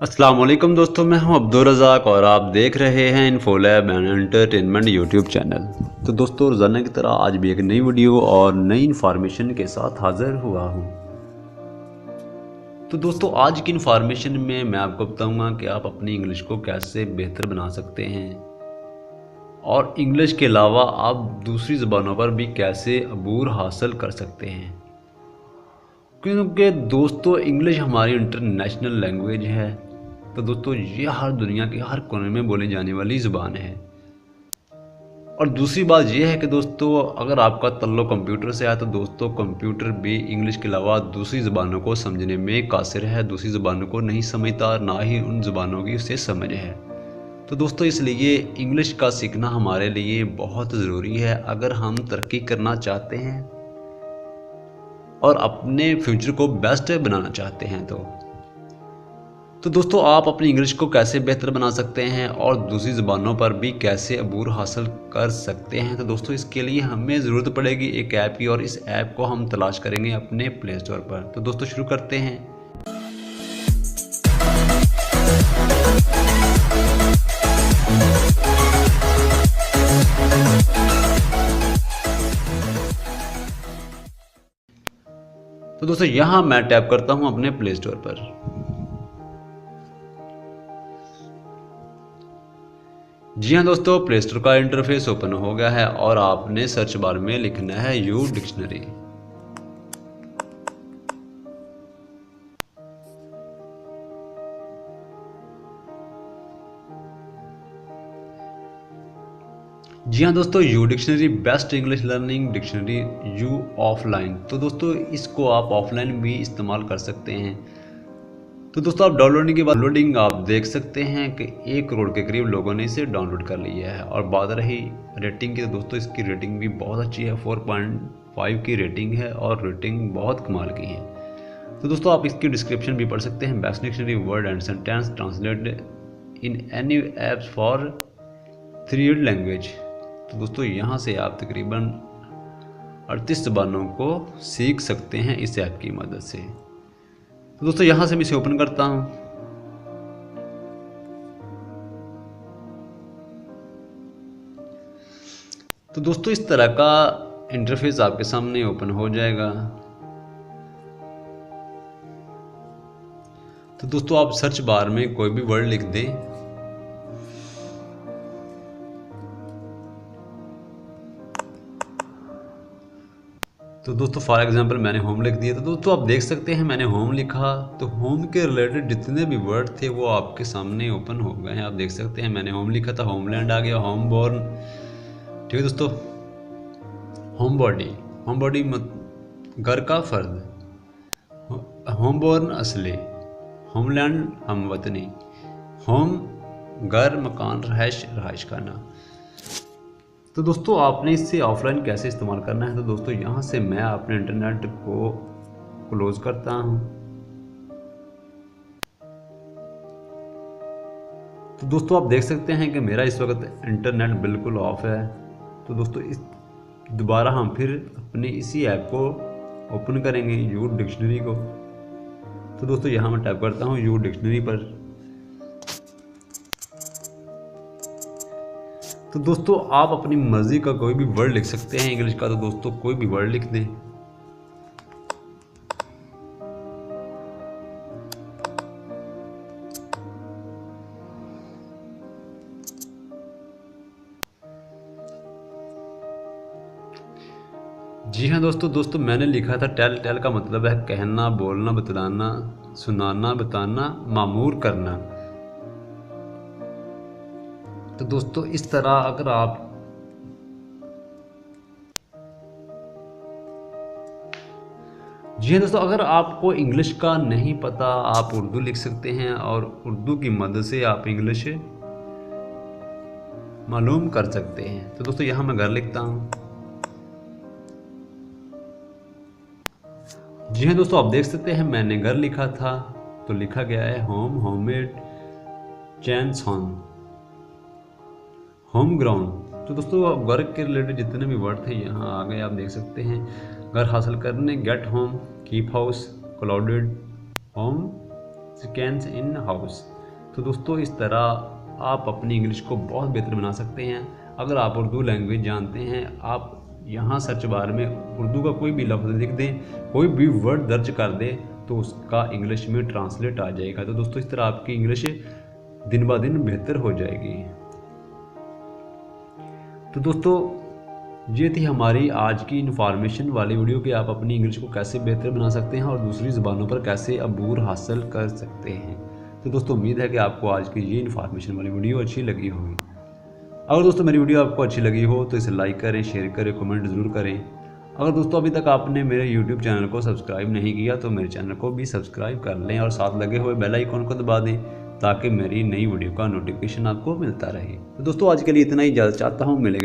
अस्सलाम वालेकुम दोस्तों, मैं हूं अब्दुल रज़ाक और आप देख रहे हैं इन्फोलैब एंड एंटरटेनमेंट यूट्यूब चैनल। तो दोस्तों, रोज़ाना की तरह आज भी एक नई वीडियो और नई इन्फॉर्मेशन के साथ हाज़िर हुआ हूं। तो दोस्तों, आज की इन्फॉर्मेशन में मैं आपको बताऊंगा कि आप अपनी इंग्लिश को कैसे बेहतर बना सकते हैं और इंग्लिश के अलावा आप दूसरी ज़बानों पर भी कैसे अबूर हासिल कर सकते हैं। क्योंकि दोस्तों, इंग्लिश हमारी इंटरनेशनल लैंग्वेज है। तो दोस्तों, ये हर दुनिया के हर कोने में बोली जाने वाली ज़ुबान है। और दूसरी बात यह है कि दोस्तों, अगर आपका तल्लुक़ कंप्यूटर से है तो दोस्तों, कंप्यूटर भी इंग्लिश के अलावा दूसरी ज़ुबानों को समझने में कासिर है, दूसरी ज़ुबानों को नहीं समझता, ना ही उन ज़ुबानों की उसे समझ है। तो दोस्तों, इसलिए इंग्लिश का सीखना हमारे लिए बहुत ज़रूरी है अगर हम तरक्की करना चाहते हैं और अपने फ्यूचर को बेस्ट बनाना चाहते हैं। तो दोस्तों, आप अपनी इंग्लिश को कैसे बेहतर बना सकते हैं और दूसरी ज़बानों पर भी कैसे अबूर हासिल कर सकते हैं। तो दोस्तों, इसके लिए हमें ज़रूरत पड़ेगी एक ऐप की, और इस ऐप को हम तलाश करेंगे अपने प्ले स्टोर पर। तो दोस्तों, शुरू करते हैं। तो दोस्तों, यहाँ मैं टैप करता हूँ अपने प्ले स्टोर पर। जी हाँ दोस्तों, प्ले स्टोर का इंटरफेस ओपन हो गया है और आपने सर्च बार में लिखना है यू डिक्शनरी। जी हाँ दोस्तों, U dictionary best English learning dictionary you offline. तो दोस्तों, इसको आप ऑफलाइन भी इस्तेमाल कर सकते हैं। तो दोस्तों, आप डाउनलोडिंग के बाद लोडिंग आप देख सकते हैं कि 1 करोड़ के करीब लोगों ने इसे डाउनलोड कर लिया है। और बात रही रेटिंग की, तो दोस्तों, इसकी रेटिंग भी बहुत अच्छी है, 4.5 की रेटिंग है और रेटिंग बहुत कमाल की है। तो दोस्तों, आप इसकी डिस्क्रिप्शन भी पढ़ सकते हैं। Best dictionary word and sentence translate in any apps for 3 language. तो दोस्तों, यहाँ से आप तकरीबन 38 ज़बानों को सीख सकते हैं इस ऐप की मदद से। तो दोस्तों, यहाँ से मैं इसे ओपन करता हूँ। तो दोस्तों, इस तरह का इंटरफेस आपके सामने ओपन हो जाएगा। तो दोस्तों, आप सर्च बार में कोई भी वर्ड लिख दें। तो दोस्तों, फॉर एग्जांपल मैंने होम लिख दिया। तो दोस्तों, आप देख सकते हैं मैंने होम लिखा, तो होम के रिलेटेड जितने भी वर्ड थे वो आपके सामने ओपन हो गए हैं। आप देख सकते हैं मैंने होम लिखा था, होमलैंड आ गया, होम बोर्न। ठीक है दोस्तों, होम बॉडी, होम बॉडी घर का फर्द, होम बोर्न असली, होमलैंड हम वतनी, होम घर मकान रहाइश खाना। तो दोस्तों, आपने इससे ऑफलाइन कैसे इस्तेमाल करना है। तो दोस्तों, यहाँ से मैं अपने इंटरनेट को क्लोज करता हूँ। तो दोस्तों, आप देख सकते हैं कि मेरा इस वक्त इंटरनेट बिल्कुल ऑफ है। तो दोस्तों, इस दोबारा हम फिर अपने इसी ऐप को ओपन करेंगे, यू डिक्शनरी को। तो दोस्तों, यहाँ मैं टाइप करता हूँ यू डिक्शनरी पर। तो दोस्तों, आप अपनी मर्जी का कोई भी वर्ड लिख सकते हैं इंग्लिश का। तो दोस्तों, कोई भी वर्ड लिख दें। जी हाँ दोस्तों, मैंने लिखा था टेल। टेल का मतलब है कहना, बोलना, बतलाना, सुनाना, बताना, मामूर करना। तो दोस्तों, इस तरह अगर आप जी हाँ दोस्तों, अगर आपको इंग्लिश का नहीं पता, आप उर्दू लिख सकते हैं और उर्दू की मदद से आप इंग्लिश मालूम कर सकते हैं। तो दोस्तों, यहाँ मैं घर लिखता हूँ। जी हाँ दोस्तों, आप देख सकते हैं मैंने घर लिखा था तो लिखा गया है home, homemade, chance home, home ground. तो दोस्तों, घर के रिलेटेड जितने भी वर्ड थे यहाँ आ गए। आप देख सकते हैं घर हासिल करने, get home, keep house, clouded, home, chickens in house. तो दोस्तों इस तरह आप अपनी इंग्लिश को बहुत बेहतर बना सकते हैं। अगर आप उर्दू लैंग्वेज जानते हैं, आप यहाँ सर्च बार में उर्दू का कोई भी लफ्ज़ लिख दें, कोई भी वर्ड दर्ज कर दें, तो उसका इंग्लिश में ट्रांसलेट आ जाएगा। तो दोस्तों इस तरह आपकी इंग्लिश दिन ब दिन बेहतर हो जाएगी। तो दोस्तों ये थी हमारी आज की इन्फॉर्मेशन वाली वीडियो कि आप अपनी इंग्लिश को कैसे बेहतर बना सकते हैं और दूसरी ज़बानों पर कैसे अबूर हासिल कर सकते हैं। तो दोस्तों उम्मीद है कि आपको आज की ये इन्फॉर्मेशन वाली वीडियो अच्छी लगी होगी। अगर दोस्तों मेरी वीडियो आपको अच्छी लगी हो तो इसे लाइक करें, शेयर करें, कमेंट ज़रूर करें। अगर दोस्तों अभी तक आपने मेरे यूट्यूब चैनल को सब्सक्राइब नहीं किया तो मेरे चैनल को भी सब्सक्राइब कर लें और साथ लगे हुए बेल आइकन को दबा दें ताकि मेरी नई वीडियो का नोटिफिकेशन आपको मिलता रहे। तो दोस्तों आज के लिए इतना ही, इजाज़त चाहता हूँ, मिलेंगे।